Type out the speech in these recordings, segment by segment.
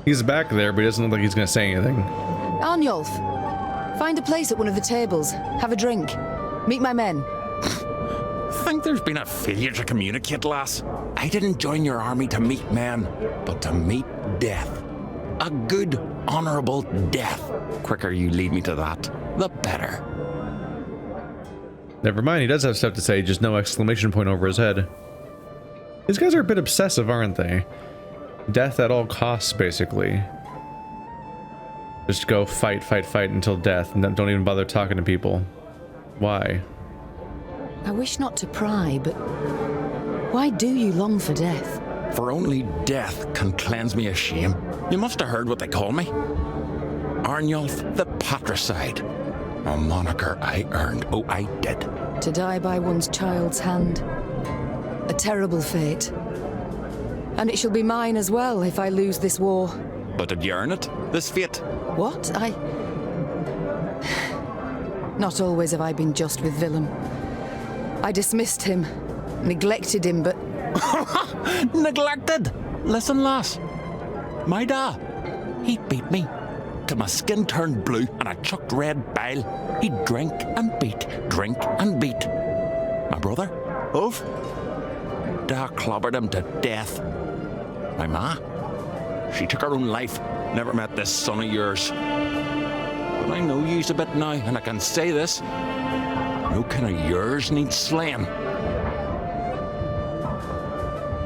He's back there, but he doesn't look like he's gonna say anything. Arnulf, find a place at one of the tables. Have a drink. Meet my men. Think there's been a failure to communicate, lass? I didn't join your army to meet men, but to meet death. A good, honourable death. Quicker you lead me to that, the better. Never mind, he does have stuff to say, just no exclamation point over his head. These guys are a bit obsessive, aren't they? Death at all costs, basically. Just go fight, fight, fight until death, and don't even bother talking to people. Why? I wish not to pry, but why do you long for death? For only death can cleanse me of shame. You must have heard what they call me. Arnulf the Patricide. A moniker I earned. Oh, I did. To die by one's child's hand. A terrible fate. And it shall be mine as well if I lose this war. But did you earn it? This fate? What? Not always have I been just with Willem. I dismissed him, neglected him, but... Neglected? Listen, lass. My da, he beat me. Till my skin turned blue and I chucked red bile. He'd drink and beat, drink and beat. My brother, Ove, da clobbered him to death. My ma, she took her own life. Never met this son of yours. But I know yous a bit now, and I can say this. No kin of yours needs slaying.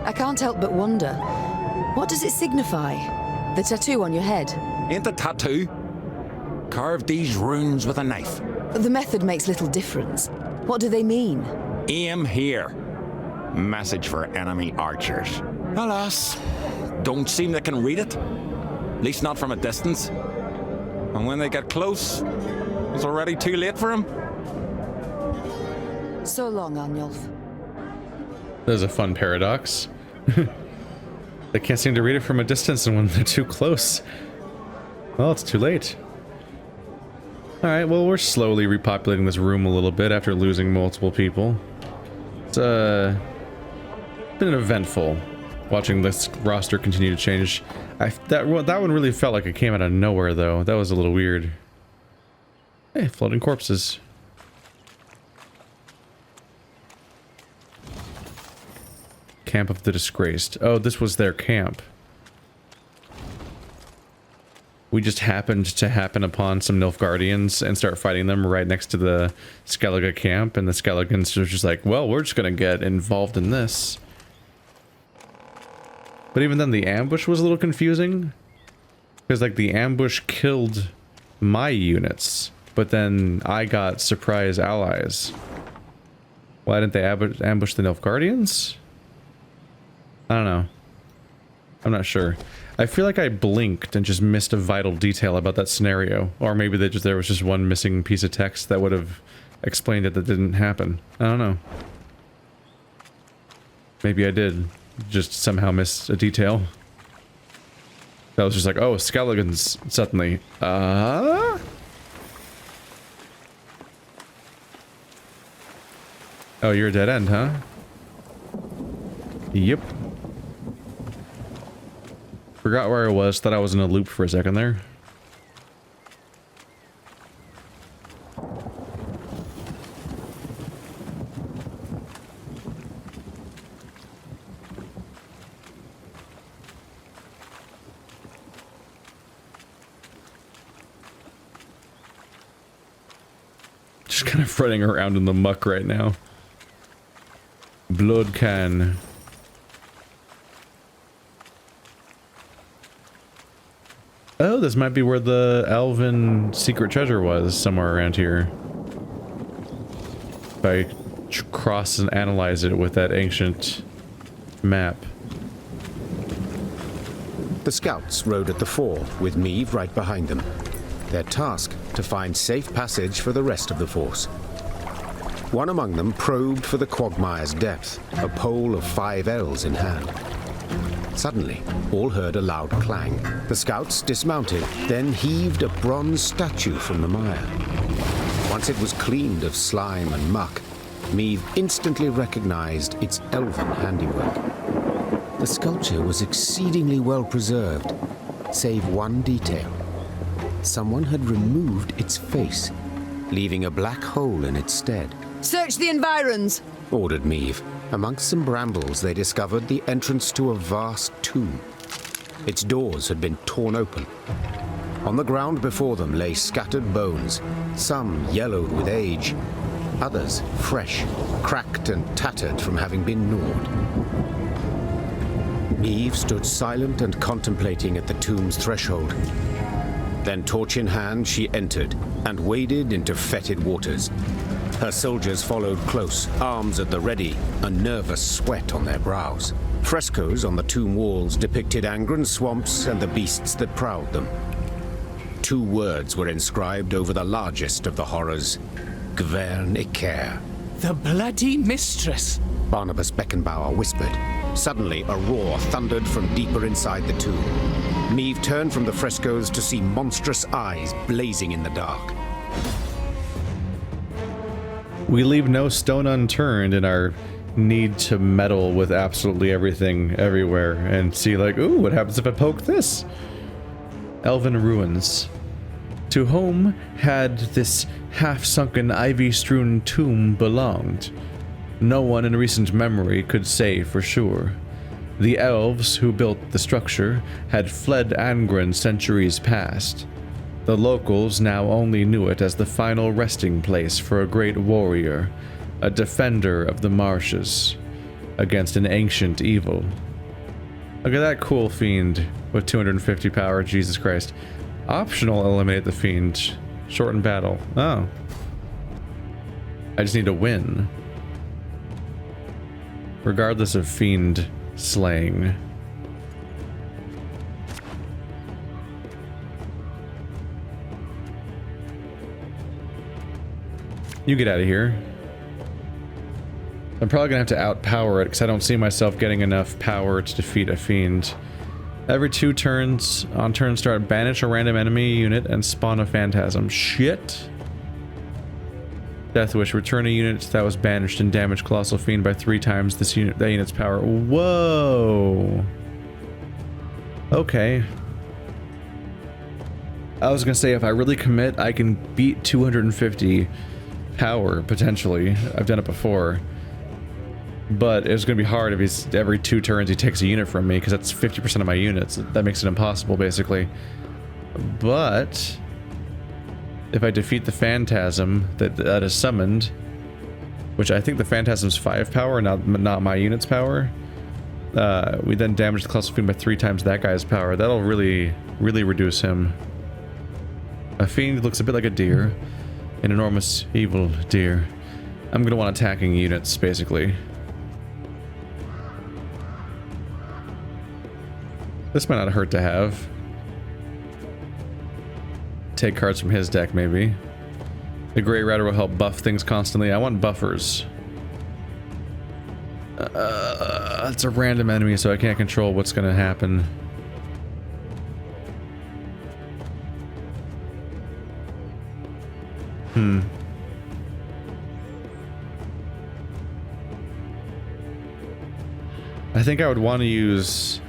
I can't help but wonder, what does it signify? The tattoo on your head? Ain't the tattoo? Carved these runes with a knife. The method makes little difference. What do they mean? Aim here. Message for enemy archers. Alas, don't seem they can read it. At least not from a distance. And when they get close, it's already too late for them. So long, Arnulf. There's a fun paradox. They can't seem to read it from a distance, and when they're too close, well, it's too late. Alright, well, we're slowly repopulating this room a little bit after losing multiple people. It's been eventful watching this roster continue to change. That one really felt like it came out of nowhere, though. That was a little weird. Hey, floating corpses. Camp of the Disgraced. Oh, this was their camp. We just happened to happen upon some Nilfgaardians and start fighting them right next to the Skellige camp, and the Skelligans are just like, well, we're just gonna get involved in this. But even then, the ambush was a little confusing. Because, like, the ambush killed my units, but then I got surprise allies. Why didn't they ambush the Nilfgaardians? I don't know. I'm not sure. I feel like I blinked and just missed a vital detail about that scenario. Or maybe there was just one missing piece of text that would have explained it that didn't happen. I don't know. Maybe I did just somehow miss a detail. That was just like, oh, Skelligans suddenly. Oh, you're a dead end, huh? Yep. Forgot where I was, thought I was in a loop for a second there. Just kind of running around in the muck right now. Blood can. Oh, this might be where the elven secret treasure was, somewhere around here. If I cross and analyze it with that ancient map. The scouts rode at the fore, with Meve right behind them. Their task, to find safe passage for the rest of the force. One among them probed for the quagmire's depth, a pole of 5 ells in hand. Suddenly, all heard a loud clang. The scouts dismounted, then heaved a bronze statue from the mire. Once it was cleaned of slime and muck, Meve instantly recognized its elven handiwork. The sculpture was exceedingly well preserved, save one detail. Someone had removed its face, leaving a black hole in its stead. Search the environs. Ordered Meve. Amongst some brambles, they discovered the entrance to a vast tomb. Its doors had been torn open. On the ground before them lay scattered bones, some yellowed with age, others fresh, cracked and tattered from having been gnawed. Meve stood silent and contemplating at the tomb's threshold. Then, torch in hand, she entered and waded into fetid waters. Her soldiers followed close, arms at the ready, a nervous sweat on their brows. Frescoes on the tomb walls depicted Angren swamps and the beasts that prowled them. 2 words were inscribed over the largest of the horrors: Gwern Iker. The bloody mistress! Barnabas Beckenbauer whispered. Suddenly, a roar thundered from deeper inside the tomb. Meve turned from the frescoes to see monstrous eyes blazing in the dark. We leave no stone unturned in our need to meddle with absolutely everything everywhere and see like, ooh, what happens if I poke this? Elven ruins. To whom had this half-sunken, ivy-strewn tomb belonged? No one in recent memory could say for sure. The elves who built the structure had fled Angren centuries past. The locals now only knew it as the final resting place for a great warrior, a defender of the marshes, against an ancient evil. Look at that cool fiend with 250 power, Jesus Christ. Optional, eliminate the fiend. Shorten battle. Oh. I just need to win. Regardless of fiend slaying. You get out of here. I'm probably gonna have to outpower it because I don't see myself getting enough power to defeat a fiend. Every 2 turns, on turn start, banish a random enemy unit and spawn a phantasm. Shit. Death Wish, return a unit that was banished and damage Colossal Fiend by 3 times that unit's power. Whoa. Okay. I was gonna say, if I really commit, I can beat 250 power, potentially. I've done it before. But it's going to be hard if he's every 2 turns he takes a unit from me, because that's 50% of my units. That makes it impossible, basically. But if I defeat the phantasm that is summoned, which I think the phantasm's 5 power, not my unit's power, we then damage the Colossal Fiend by 3 times that guy's power. That'll really reduce him. A fiend looks a bit like a deer. An enormous evil deer. I'm going to want attacking units, basically. This might not hurt to have. Take cards from his deck, maybe. The Grey Rider will help buff things constantly. I want buffers. It's a random enemy, so I can't control what's going to happen. I think I would want to use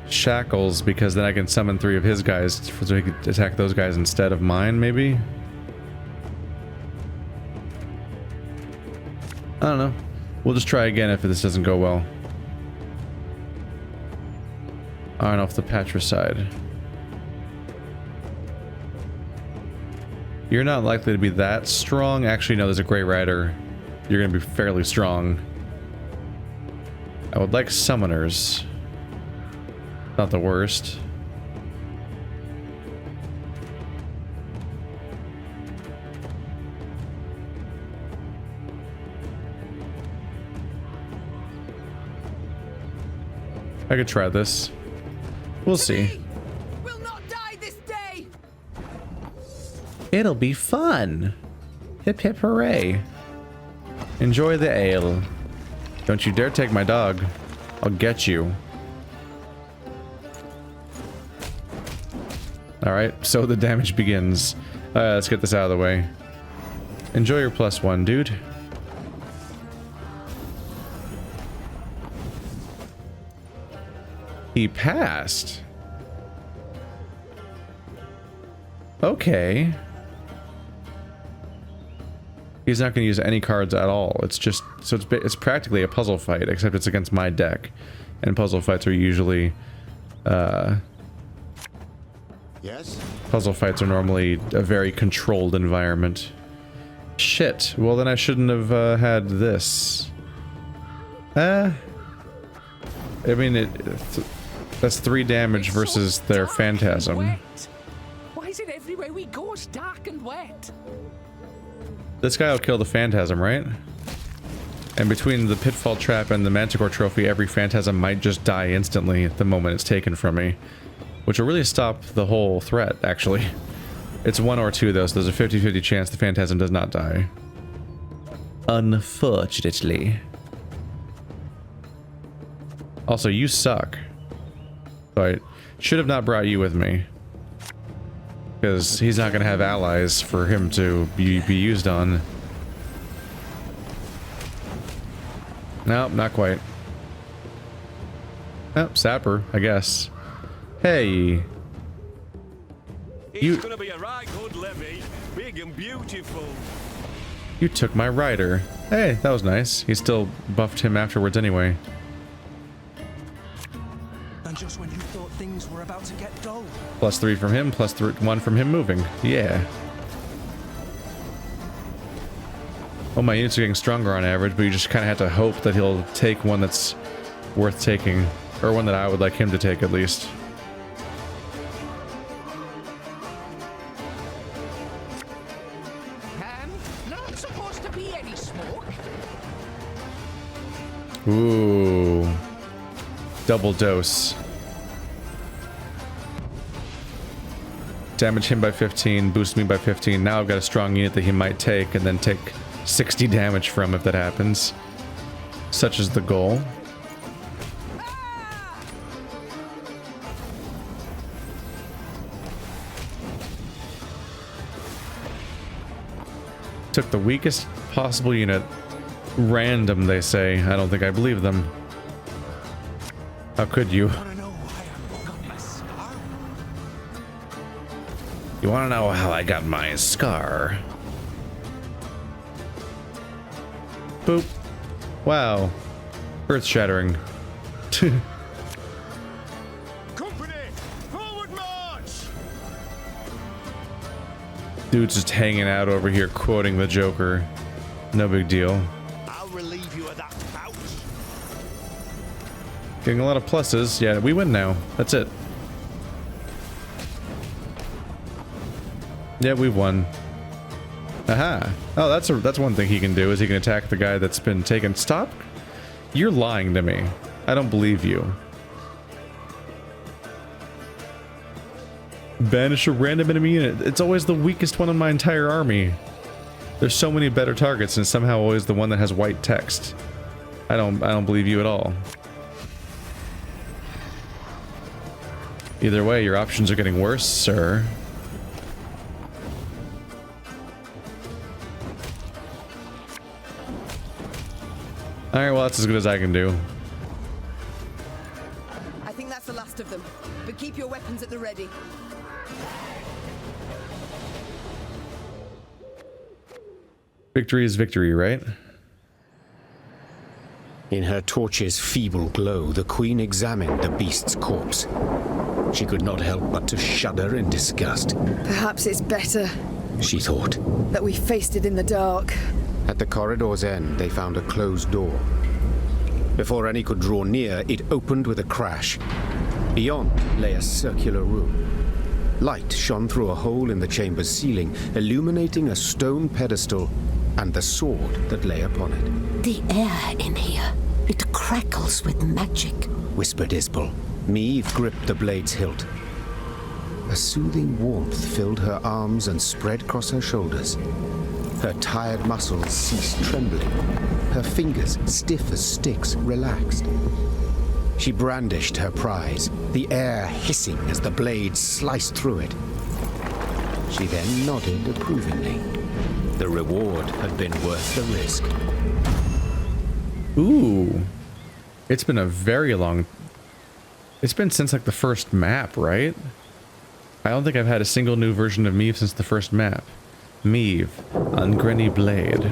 Shackles, because then I can summon 3 of his guys so he could attack those guys instead of mine, maybe? I don't know. We'll just try again if this doesn't go well. Iron off the patricide. You're not likely to be that strong. Actually, no, there's a Grey Rider. You're going to be fairly strong. I would like summoners. Not the worst. I could try this. We'll see. We'll not die this day. It'll be fun. Hip hip hooray. Enjoy the ale. Don't you dare take my dog. I'll get you. Alright, so the damage begins. Let's get this out of the way. Enjoy your +1, dude. He passed. Okay. He's not going to use any cards at all. It's just, so it's practically a puzzle fight, except it's against my deck. And puzzle fights are usually, Yes? puzzle fights are normally a very controlled environment. Shit. Well, then I shouldn't have had this. I mean, that's 3 damage versus their phantasm. Why is it everywhere we go it's dark and wet? This guy will kill the phantasm, right? And between the pitfall trap and the manticore trophy, every phantasm might just die instantly the moment it's taken from me. Which will really stop the whole threat, actually. It's 1 or 2 though, so there's a 50-50 chance the phantasm does not die. Unfortunately. Also, you suck. So I should have not brought you with me. Because he's not going to have allies for him to be used on. Nope, not quite. Oh, Sapper, I guess. Hey. It's gonna be a right good levy, big and beautiful. You took my rider. Hey, that was nice. He still buffed him afterwards anyway. And just when you thought things were about to get dull. +3 from him, +1 from him moving. Yeah. Oh, my units are getting stronger on average, but you just kind of have to hope that he'll take one that's worth taking. Or one that I would like him to take, at least. Not supposed to be any smoke. Ooh. Double dose. Damage him by 15, boost me by 15. Now I've got a strong unit that he might take, and then take 60 damage from if that happens. Such is the goal. Took the weakest possible unit. Random, they say. I don't think I believe them. How could you? You want to know how I got my scar? Boop. Wow. Earth-shattering. Company, forward march! Dude's just hanging out over here quoting the Joker. No big deal. I'll relieve you of that pouch. Getting a lot of pluses. Yeah, we win now. That's it. Yeah, we've won. Aha. Oh, that's one thing he can do, is he can attack the guy that's been taken. Stop. You're lying to me. I don't believe you. Banish a random enemy unit. It's always the weakest one in my entire army. There's so many better targets, and somehow always the one that has white text. I don't believe you at all. Either way, your options are getting worse, sir. Alright, well, that's as good as I can do. I think that's the last of them, but keep your weapons at the ready. Victory is victory, right? In her torch's feeble glow, the queen examined the beast's corpse. She could not help but to shudder in disgust. Perhaps it's better She thought. that we faced it in the dark. At the corridor's end, they found a closed door. Before any could draw near, it opened with a crash. Beyond lay a circular room. Light shone through a hole in the chamber's ceiling, illuminating a stone pedestal and the sword that lay upon it. The air in here, it crackles with magic, Whispered Isbel. Meve gripped the blade's hilt. A soothing warmth filled her arms and spread across her shoulders. Her tired muscles ceased trembling. Her fingers, stiff as sticks, relaxed. She brandished her prize, the air hissing as the blade sliced through it. She then nodded approvingly. The reward had been worth the risk. Ooh. It's been a very long... It's been since, like, the first map, right? I don't think I've had a single new version of Meve since the first map. Meve, Angreni blade.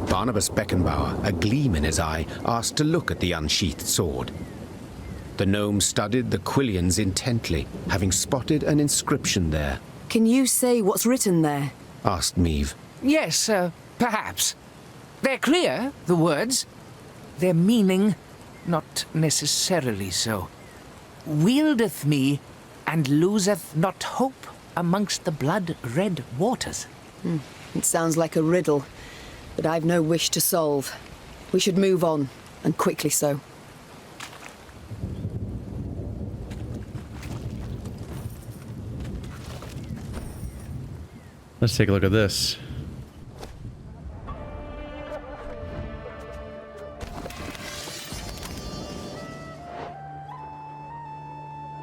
Barnabas Beckenbauer, a gleam in his eye, asked to look at the unsheathed sword. The gnome studied the quillions intently, having spotted an inscription there. Can you say what's written there? Asked Meve. Yes, perhaps. They're clear, the words. Their meaning, not necessarily so. Wieldeth me, and loseth not hope amongst the blood-red waters. It sounds like a riddle, but I've no wish to solve. We should move on, and quickly so. Let's take a look at this.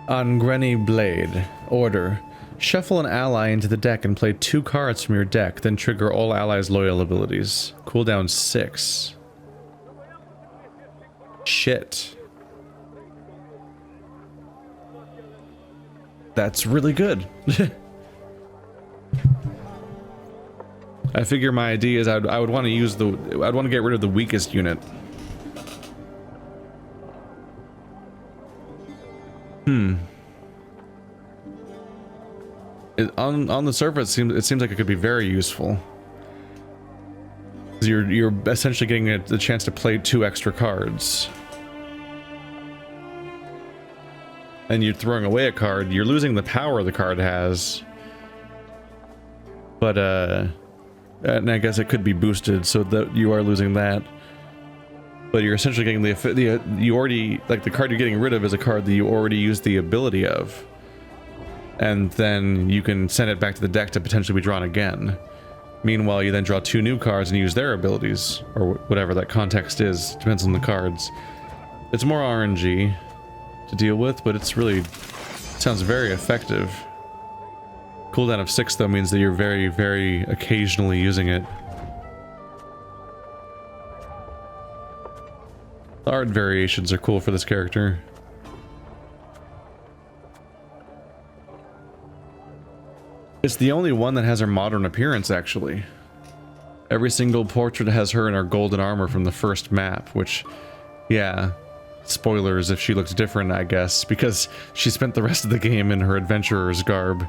Angreni blade. Order. Shuffle an ally into the deck and play 2 cards from your deck, then trigger all allies' loyal abilities. Cooldown 6. Shit. That's really good. I figure my idea is I would want to use I'd want to get rid of the weakest unit. On the surface, it seems like it could be very useful. You're essentially getting the chance to play 2 extra cards, and you're throwing away a card. You're losing the power the card has, but and I guess it could be boosted, so that you are losing that. But you're essentially getting you already, like, the card you're getting rid of is a card that you already used the ability of. And then you can send it back to the deck to potentially be drawn again. Meanwhile, you then draw 2 new cards and use their abilities, or whatever that context is. Depends on the cards. It's more RNG to deal with, but it's really sounds very effective. Cooldown of 6 though means that you're very, very occasionally using it. The art variations are cool for this character. It's the only one that has her modern appearance, actually. Every single portrait has her in her golden armor from the first map, which, yeah, spoilers if she looks different, I guess, because she spent the rest of the game in her adventurer's garb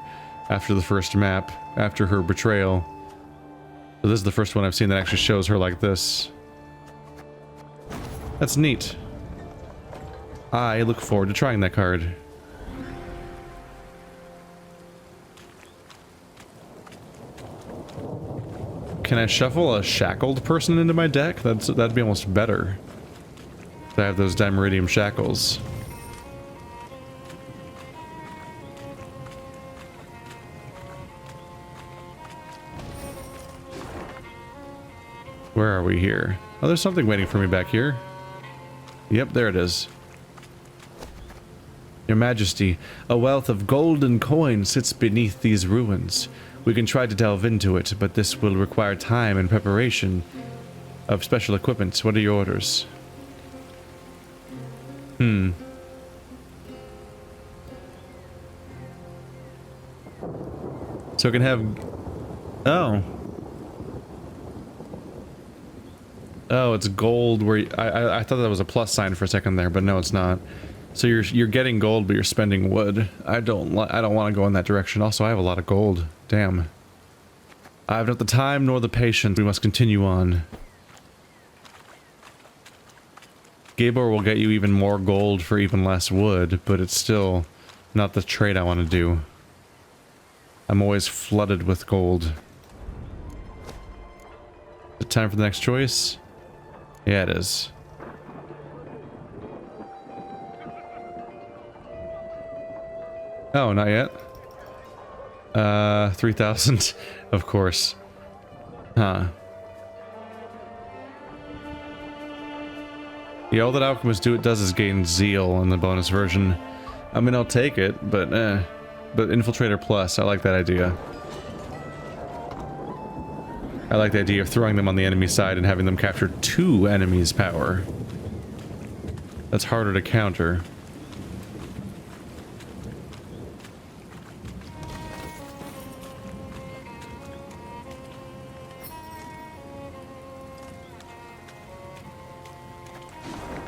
after the first map, after her betrayal. So this is the first one I've seen that actually shows her like this. That's neat. I look forward to trying that card. Can I shuffle a shackled person into my deck? That'd be almost better. I have those Dimeridium shackles. Where are we here? Oh, there's something waiting for me back here. Yep, there it is. Your Majesty, a wealth of golden coin sits beneath these ruins. We can try to delve into it, but this will require time and preparation of special equipment. What are your orders? So it can have... Oh. Oh, it's gold where... I thought that was a plus sign for a second there, but no, it's not. So you're getting gold, but you're spending wood. I don't want to go in that direction. Also, I have a lot of gold. Damn. I have not the time nor the patience. We must continue on. Gabor will get you even more gold for even less wood, but it's still not the trade I want to do. I'm always flooded with gold. Is it time for the next choice? Yeah, it is. Oh, not yet. 3,000, of course. Huh. Yeah, all that Alchemist does is gain Zeal in the bonus version. I mean, I'll take it, but But Infiltrator Plus, I like that idea. I like the idea of throwing them on the enemy side and having them capture 2 enemies' power. That's harder to counter.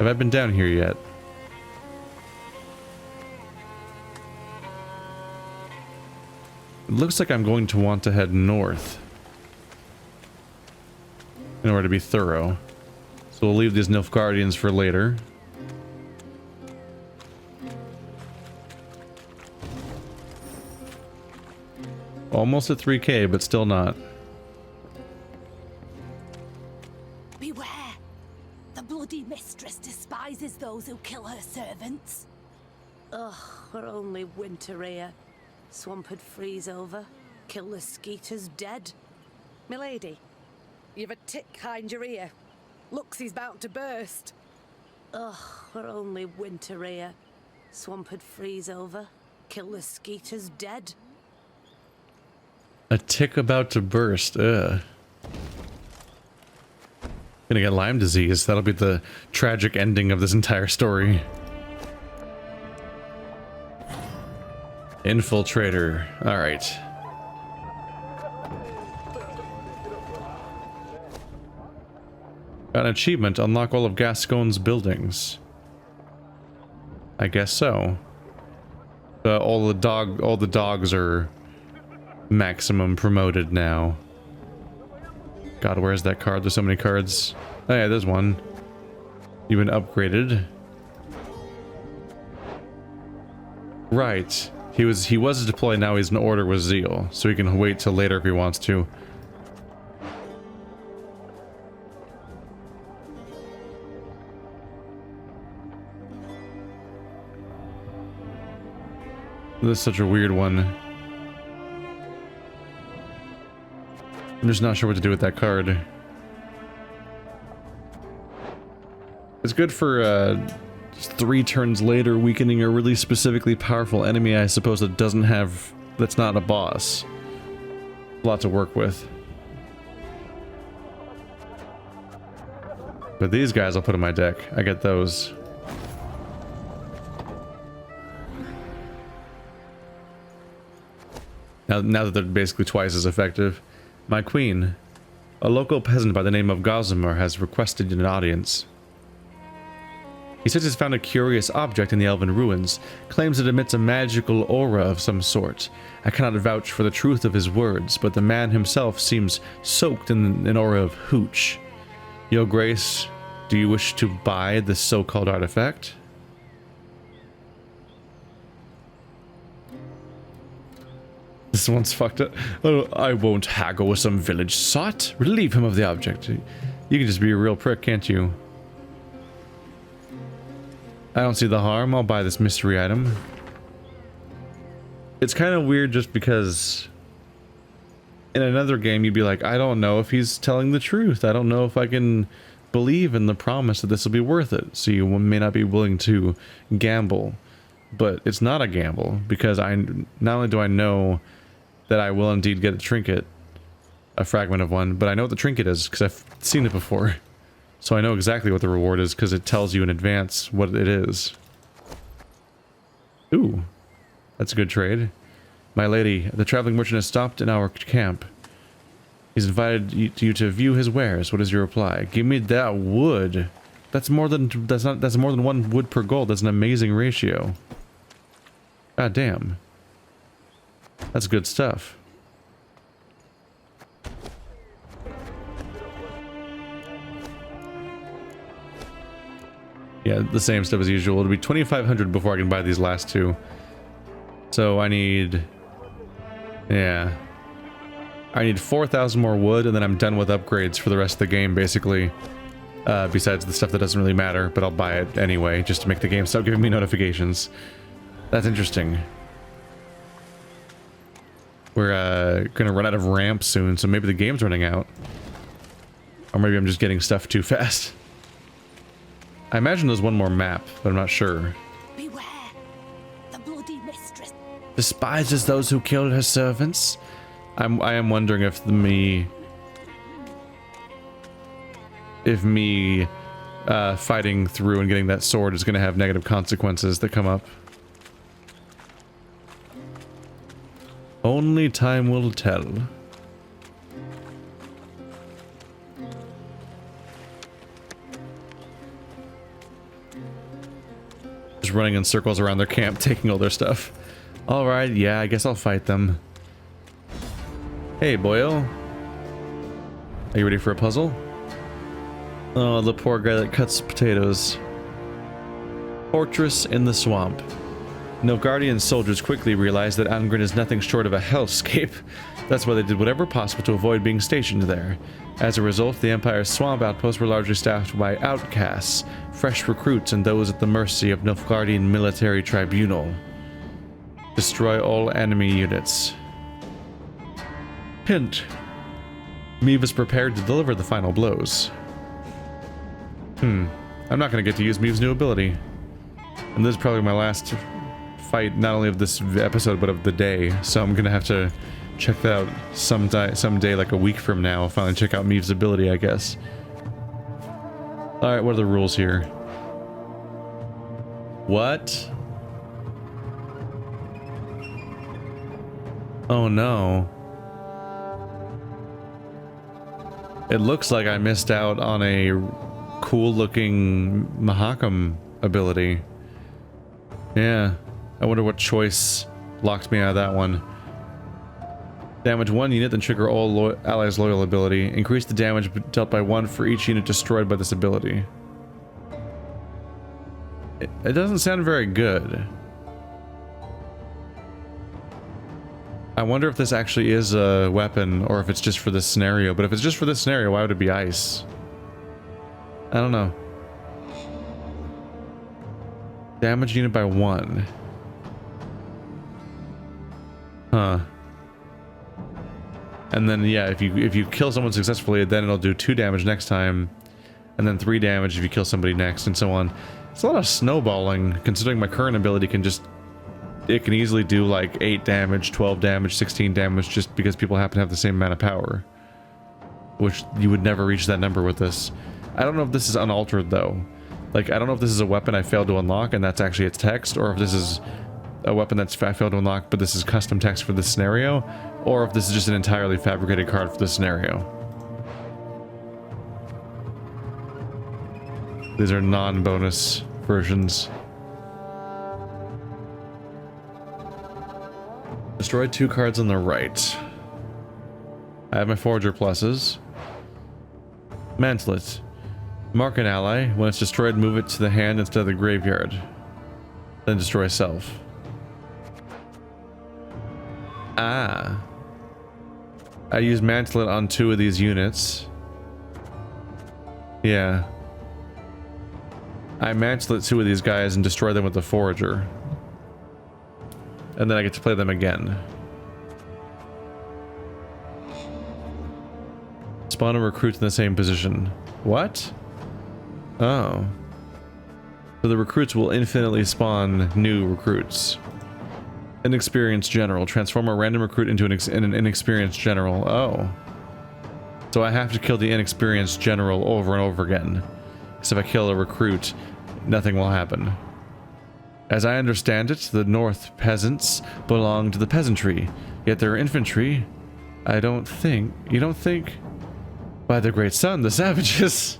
Have I been down here yet? It looks like I'm going to want to head north in order to be thorough. So we'll leave these Nilfgaardians for later. Almost at 3K, but still not. Beware! The bloody mistress despises those who kill her servants. Ugh, we're only winter here. Swamp'd freeze over. Kill the skeeters dead. Milady, you've a tick behind your ear. Looks he's about to burst. Ugh, we're only winter here. Swamp'd freeze over. Kill the skeeters dead. A tick about to burst. Ugh. Gonna get Lyme disease. That'll be the tragic ending of this entire story. Infiltrator. Alright. Got an achievement. Unlock all of Gascoigne's buildings. I guess so. All the dogs are maximum promoted now. God, where's that card? There's so many cards. Oh yeah, there's one. You've been upgraded. Right. He was deployed, now he's in order with Zeal. So he can wait till later if he wants to. This is such a weird one. I'm just not sure what to do with that card. It's good for 3 turns later, weakening a really specifically powerful enemy, I suppose, that's not a boss. A lot to work with. But these guys I'll put in my deck. I get those. Now that they're basically twice as effective. My queen. A local peasant by the name of Gossamer has requested an audience. He says he's found a curious object in the elven ruins, claims it emits a magical aura of some sort. I cannot vouch for the truth of his words, but the man himself seems soaked in an aura of hooch. Your Grace, do you wish to buy this so-called artifact? This one's fucked up. Oh, I won't haggle with some village sot. Relieve him of the object. You can just be a real prick, can't you? I don't see the harm. I'll buy this mystery item. It's kind of weird just because in another game you'd be like, I don't know if he's telling the truth. I don't know if I can believe in the promise that this will be worth it. So you may not be willing to gamble. But it's not a gamble because not only do I know that I will indeed get a trinket, a fragment of one, but I know what the trinket is because I've seen it before. So I know exactly what the reward is because it tells you in advance what it is. Ooh, that's a good trade. My lady, the traveling merchant has stopped in our camp. He's invited you to view his wares. What is your reply? Give me that wood. That's more than 1 wood per gold. That's an amazing ratio. God damn. That's good stuff. Yeah, the same stuff as usual. It'll be 2,500 before I can buy these last two. So I need... yeah. I need 4,000 more wood, and then I'm done with upgrades for the rest of the game, basically. Besides the stuff that doesn't really matter, but I'll buy it anyway, just to make the game stop giving me notifications. That's interesting. We're gonna run out of ramps soon, so maybe the game's running out. Or maybe I'm just getting stuff too fast. I imagine there's one more map, but I'm not sure. Beware! The bloody mistress despises those who killed her servants. I am wondering if me fighting through and getting that sword is going to have negative consequences that come up. Only time will tell. running in circles around their camp, taking all their stuff. Alright, yeah, I guess I'll fight them. Hey, boyo. Are you ready for a puzzle? Oh, the poor guy that cuts potatoes. Fortress in the swamp. Nilfgaardian soldiers quickly realized that Angreni is nothing short of a hellscape. That's why they did whatever possible to avoid being stationed there. As a result, the Empire's swamp outposts were largely staffed by outcasts, fresh recruits, and those at the mercy of Nilfgaardian military tribunal. Destroy all enemy units. Hint. Meve is prepared to deliver the final blows. I'm not going to get to use Meve's new ability. And this is probably my last fight, not only of this episode, but of the day. So I'm going to have to check that out someday, like a week from now. I'll finally check out Meve's ability, I guess. Alright, what are the rules here? What? Oh no. It looks like I missed out on a cool looking Mahakam ability. Yeah. I wonder what choice locked me out of that one. Damage one unit, then trigger all allies' loyal ability. Increase the damage dealt by 1 for each unit destroyed by this ability. It doesn't sound very good. I wonder if this actually is a weapon or if it's just for this scenario. But if it's just for this scenario, why would it be ice? I don't know. Damage unit by 1. Huh. And then yeah, if you kill someone successfully, then it'll do 2 damage next time, and then 3 damage if you kill somebody next, and so on. It's a lot of snowballing, considering my current ability can easily do like 8 damage, 12 damage, 16 damage, just because people happen to have the same amount of power. Which you would never reach that number with this. I don't know if this is unaltered though. Like, I don't know if this is a weapon I failed to unlock and that's actually its text, or if this is a weapon that's I failed to unlock but this is custom text for this scenario, or if this is just an entirely fabricated card for this scenario. These are non-bonus versions. Destroy 2 cards on the right. I have my Forager pluses. Mantlet. Mark an ally. When it's destroyed, move it to the hand instead of the graveyard. Then destroy self. Ah. I use Mantlet on 2 of these units. Yeah. I Mantlet 2 of these guys and destroy them with the Forager. And then I get to play them again. Spawn a recruit in the same position. What? Oh. So the recruits will infinitely spawn new recruits. Inexperienced general. Transform a random recruit into an inexperienced general. Oh. So I have to kill the inexperienced general over and over again. Because if I kill a recruit, nothing will happen. As I understand it, the North peasants belong to the peasantry, yet their infantry, you don't think? By the great sun, the savages.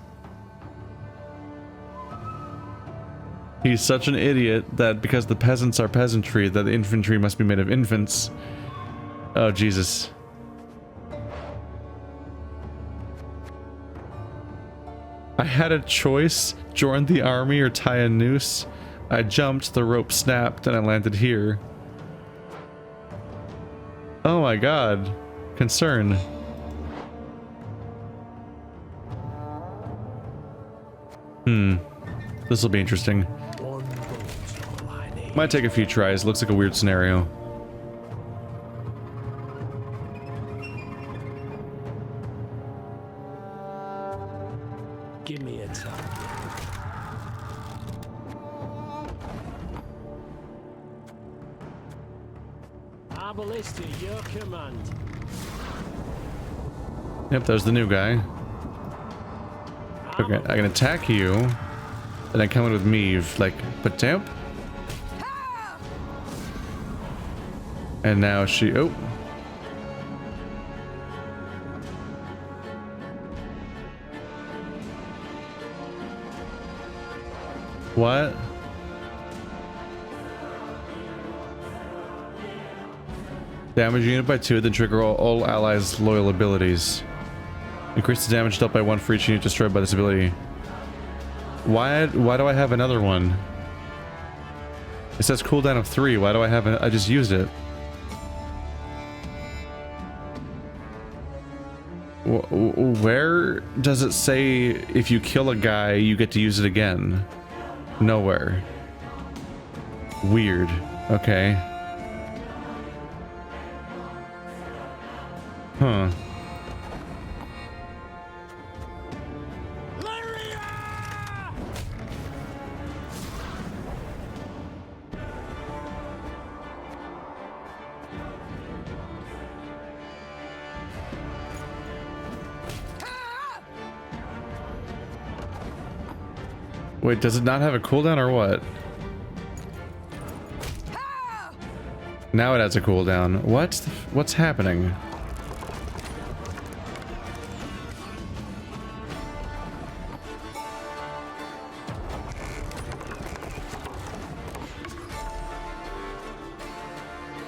He's such an idiot that because the peasants are peasantry, that the infantry must be made of infants. Oh, Jesus. I had a choice, join the army or tie a noose. I jumped, the rope snapped, and I landed here. Oh my god. Concern. This will be interesting. Might take a few tries. Looks like a weird scenario. Give me a time. Ballista, your command. Yep, there's the new guy. Okay, I can attack you, and then come in with Meve, like, patamp. And now she, oh. What? Damage unit by 2, then trigger all allies' loyal abilities. Increase the damage dealt by 1 for each unit destroyed by this ability. Why do I have another one? It says cooldown of 3. Why do I have it? I just used it. Where does it say if you kill a guy, you get to use it again? Nowhere. Weird. Okay. Huh. Wait, does it not have a cooldown or what? Now it has a cooldown. What's happening?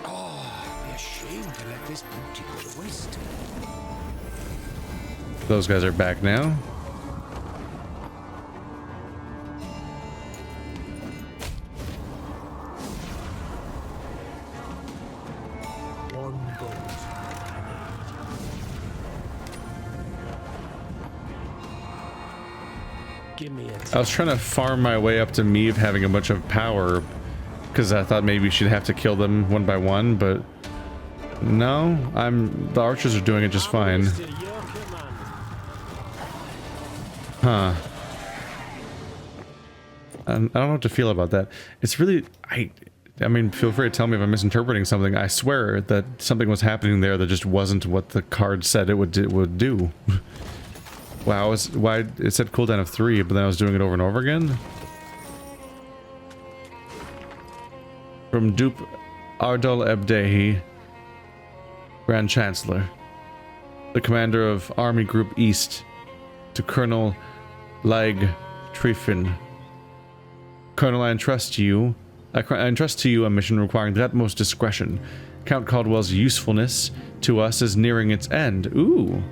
Be ashamed to let this beauty go to waste. Those guys are back now. I was trying to farm my way up to Meve having a bunch of power because I thought maybe she'd have to kill them one by one, but no, the archers are doing it just fine. Huh. I don't know what to feel about that. It's really, I mean, feel free to tell me if I'm misinterpreting something. I swear that something was happening there that just wasn't what the card said it would do. Wow, why it said cooldown of 3, but then I was doing it over and over again? From Dupe Ardol Ebdehi, Grand Chancellor, the commander of Army Group East, to Colonel Lag Trifin. Colonel, I entrust to you a mission requiring the utmost discretion. Count Caldwell's usefulness to us is nearing its end. Ooh.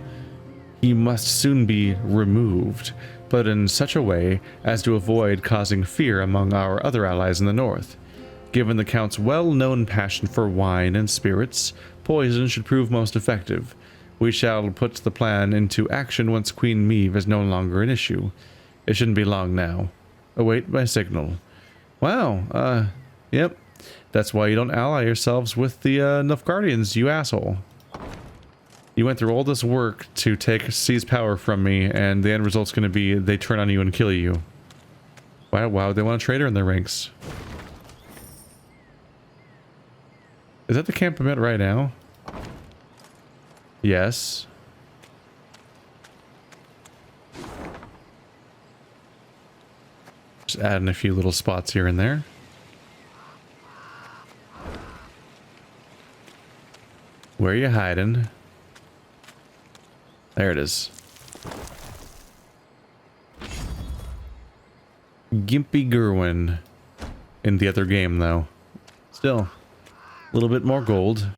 He must soon be removed, but in such a way as to avoid causing fear among our other allies in the north. Given the Count's well-known passion for wine and spirits, poison should prove most effective. We shall put the plan into action once Queen Meve is no longer an issue. It shouldn't be long now. Await my signal. Wow, yep. That's why you don't ally yourselves with the Nilfgaardians, you asshole. You went through all this work to seize power from me, and the end result's going to be they turn on you and kill you. Wow, they want a traitor in their ranks. Is that the camp I'm at right now? Yes. Just adding a few little spots here and there. Where are you hiding? There it is. Gimpy Gerwin in the other game, though. Still, a little bit more gold.